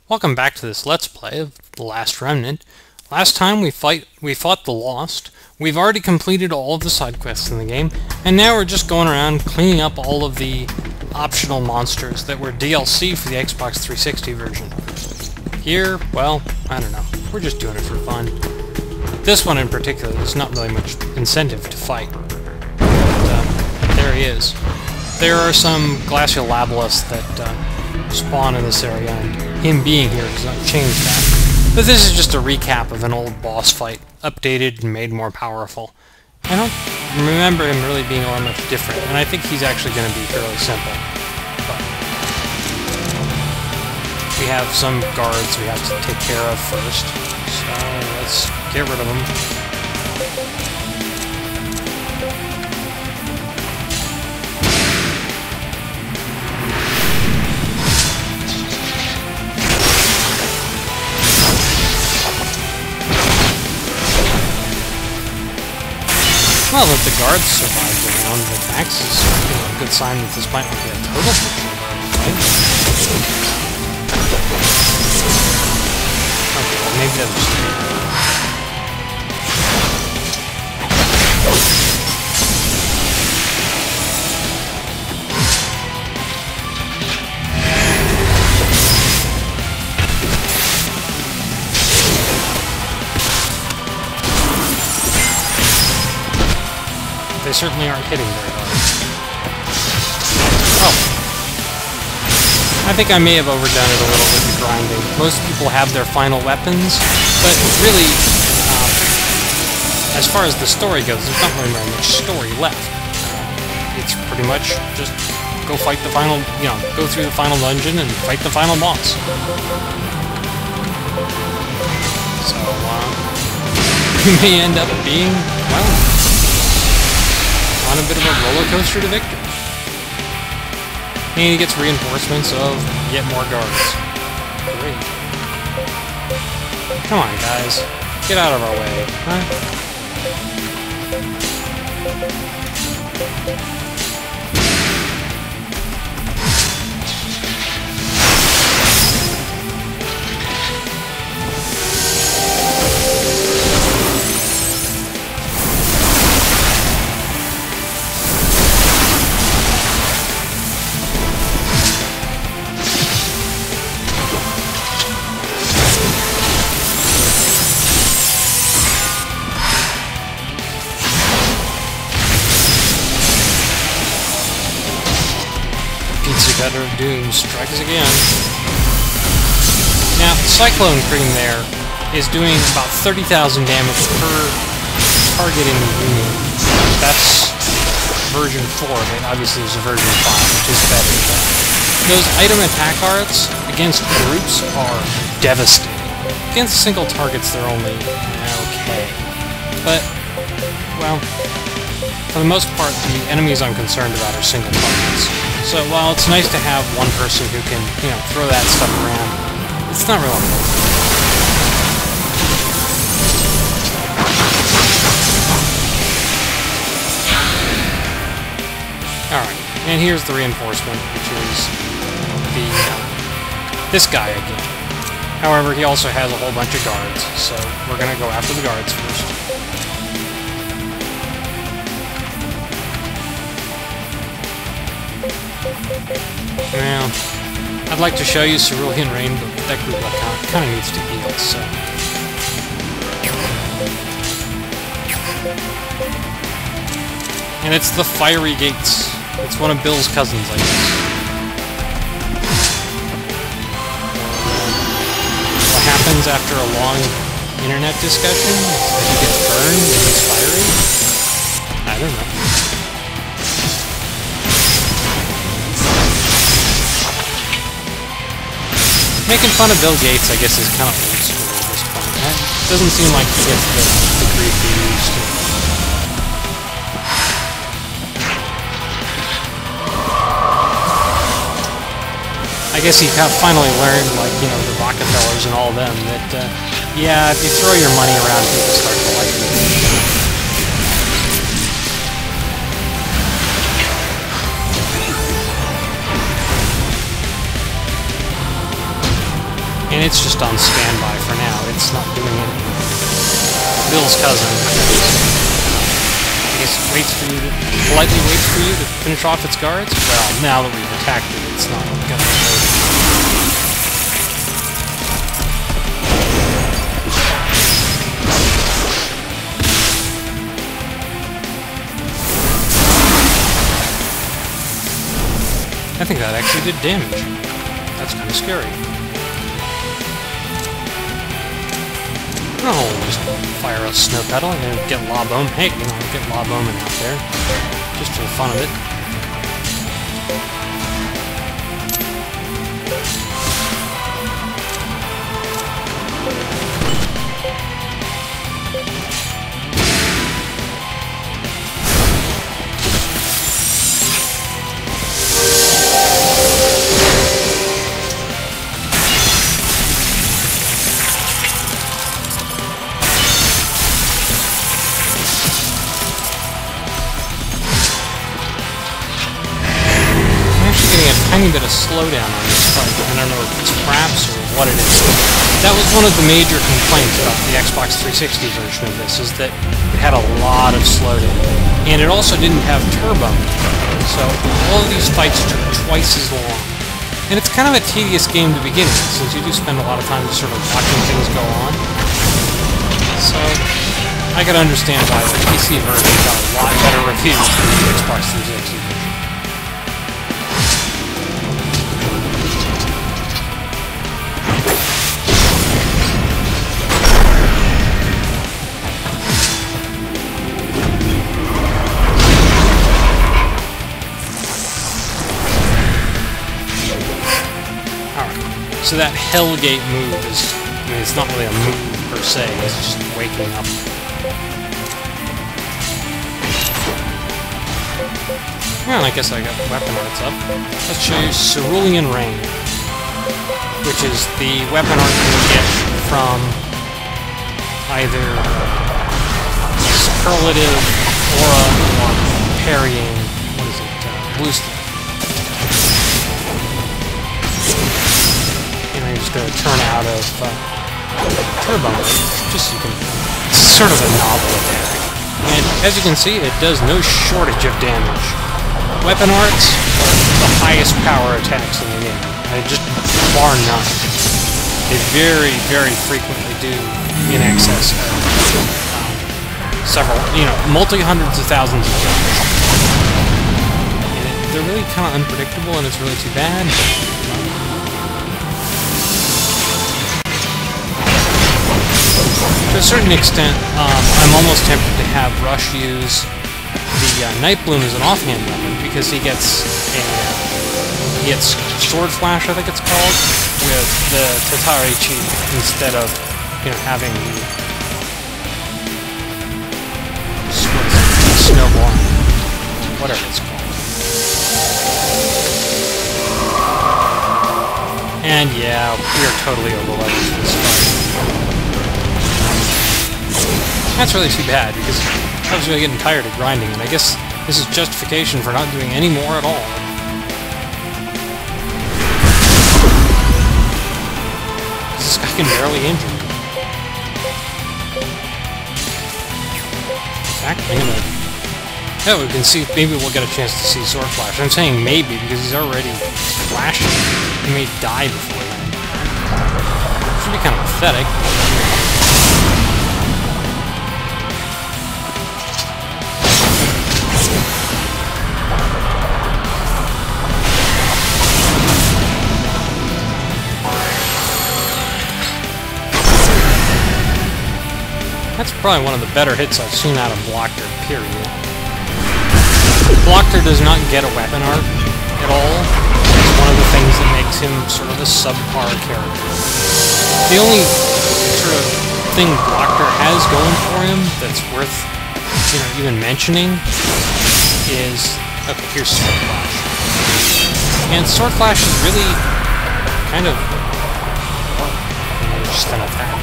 Welcome back to this Let's Play of The Last Remnant. Last time we fought the Lost. We've already completed all of the side quests in the game, and now we're just going around cleaning up all of the optional monsters that were DLC for the Xbox 360 version. Here, well, I don't know. We're just doing it for fun. This one in particular, there's not really much incentive to fight. But, there he is. There are some glacial labelis that spawn in this area, and him being here does not change that. But this is just a recap of an old boss fight, updated and made more powerful. I don't remember him really being all much different, and I think he's actually going to be fairly simple. But we have some guards we have to take care of first, so let's get rid of them. Well, if the guards survived the round, the max is a good sign that this might not be a total fictional guard fight. Okay, well maybe that was They certainly aren't hitting very hard. Oh. I think I may have overdone it a little with the grinding. Most people have their final weapons, but really, as far as the story goes, there's not really very much story left. It's pretty much just go fight the final, go through the final dungeon and fight the final boss. So, you may end up being, well, on a bit of a roller coaster to victory. And he gets reinforcements of yet more guards. Great. Come on, guys. Get out of our way, huh? Better of Doom strikes again. Now, Cyclone Cream there is doing about 30,000 damage per target in the Union. That's version 4 of it. Obviously there's a version 5, which is better. But those item attack arts against groups are devastating. Against single targets they're only okay. But, well, for the most part the enemies I'm concerned about are single targets. So while it's nice to have one person who can, throw that stuff around, it's not real important. Alright, and here's the reinforcement, which is this guy again. However, he also has a whole bunch of guards, so we're gonna go after the guards first. Well, I'd like to show you Cerulean Rain, but that group kind of needs to heal, so... And it's the Fiery Gates. It's one of Bill's cousins, I guess. What happens after a long internet discussion? That he gets burned and he's fiery? I don't know. Making fun of Bill Gates, I guess, is kind of old school at this point. It doesn't seem like he gets the grief he used to. I guess he finally learned, like, the Rockefellers and all of them, that, yeah, if you throw your money around, people start to like you. And it's just on standby for now. It's not doing anything. Bill's cousin. I guess it waits for you to, politely waits for you to finish off its guards? Well, now that we've attacked it, it's not gonna wait. I think that actually did damage. That's kind of scary. Oh, just fire a snow petal and get Lob Omen. Hey, you know, get Lob Omen out there. Just for the fun of it. Tiny bit of slowdown on this fight. I don't know if it's traps or what it is. That was one of the major complaints about the Xbox 360 version of this, is that it had a lot of slowdown. And it also didn't have turbo. So all of these fights took twice as long. And it's kind of a tedious game to begin with, since you do spend a lot of time just sort of watching things go on. So I could understand why the PC version got a lot better reviews than the Xbox 360 version. So that Hellgate move is, I mean, it's not really a move per se, it's just waking up. Well, I guess I got weapon arts up. Let's show you Cerulean Rain, which is the weapon art you get from either Superlative, Aura, or Parrying, what is it, Blocter. Just going to turn out of turbo mode, just so you can, it's sort of a novel attack. And as you can see, it does no shortage of damage. Weapon arts, the highest power attacks in the game. Just bar none. They very, very frequently do in excess of several, you know, multi-hundreds of thousands of damage. And they're really kind of unpredictable, and it's really too bad. To a certain extent, I'm almost tempted to have Rush use the Night Bloom as an offhand weapon, because he gets Sword Flash, I think it's called, with the Tatari Chi instead of, you know, having Snowball, whatever it's called. And yeah, we are totally over-leveled for this fight. That's really too bad, because I was really getting tired of grinding, and I guess this is justification for not doing any more at all. This guy can barely injure me. In fact, I'm gonna... Yeah, we can see, maybe we'll get a chance to see Sword Flash. I'm saying maybe, because he's already flashing. He may die before that. Should be kind of pathetic. That's probably one of the better hits I've seen out of Blocter, period. Blocter does not get a weapon art at all. It's one of the things that makes him sort of a subpar character. The only sort of thing Blocter has going for him that's worth, you know, even mentioning is... Okay, here's Sword Flash. And Sword Flash is really kind of... just an attack.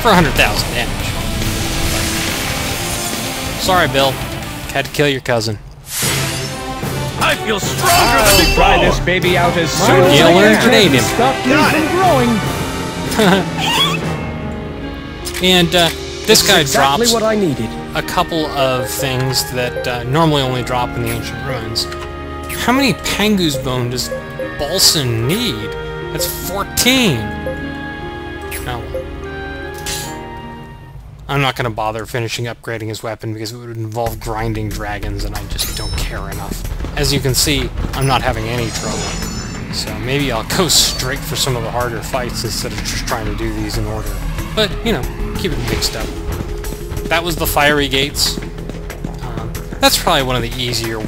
For 100,000 damage. Sorry, Bill. Had to kill your cousin. I feel stronger than before! Try this baby out as soon as I learn to name him. Stop you from growing. And this guy exactly drops what I needed. a couple of things that normally only drop in the Ancient Ruins. How many Pagus bone does Baulson need? That's 14! Oh well. I'm not going to bother finishing upgrading his weapon because it would involve grinding dragons and I just don't care enough. As you can see, I'm not having any trouble. So maybe I'll go straight for some of the harder fights instead of just trying to do these in order. But, you know, keep it mixed up. That was the Fiery Gates. That's probably one of the easier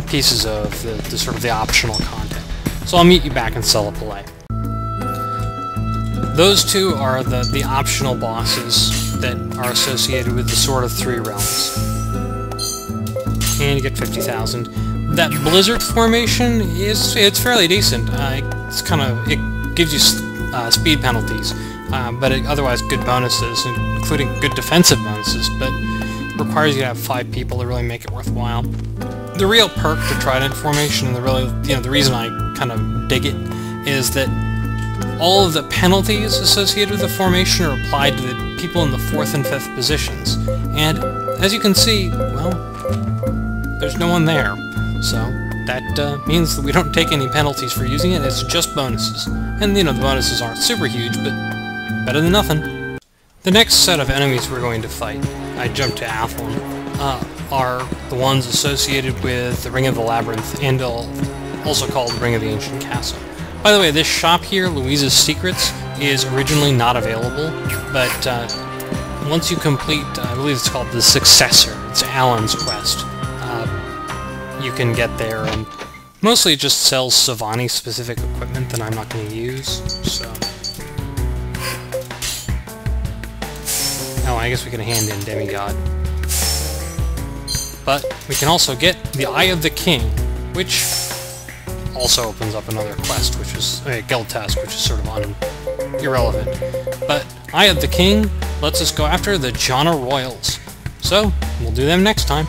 pieces of the sort of the optional content. So I'll meet you back in Celipalais. Those two are the optional bosses that are associated with the Sword of Three Realms. And you get 50,000. That Blizzard formation it's fairly decent. It's kind of it gives you speed penalties, but otherwise good bonuses, including good defensive bonuses. But requires you to have 5 people to really make it worthwhile. The real perk to Trident formation, and the reason I kind of dig it, is that all of the penalties associated with the formation are applied to the people in the 4th and 5th positions. And as you can see, well, there's no one there. So that means that we don't take any penalties for using it, it's just bonuses. And, you know, the bonuses aren't super huge, but better than nothing. The next set of enemies we're going to fight, I jumped to Athlon, are the ones associated with the Ring of the Labyrinth, and also called Ring of the Ancient Castle. By the way, this shop here, Louise's Secrets, is originally not available, but once you complete, I believe it's called the Successor, it's Alan's quest, you can get there, and mostly it just sells Savani-specific equipment that I'm not going to use, so... Oh, I guess we can hand in Demigod. But we can also get the Eye of the King, which also opens up another quest, which is a guild task, which is sort of irrelevant. But Eye of the King lets us go after the Jana Royals. So, we'll do them next time.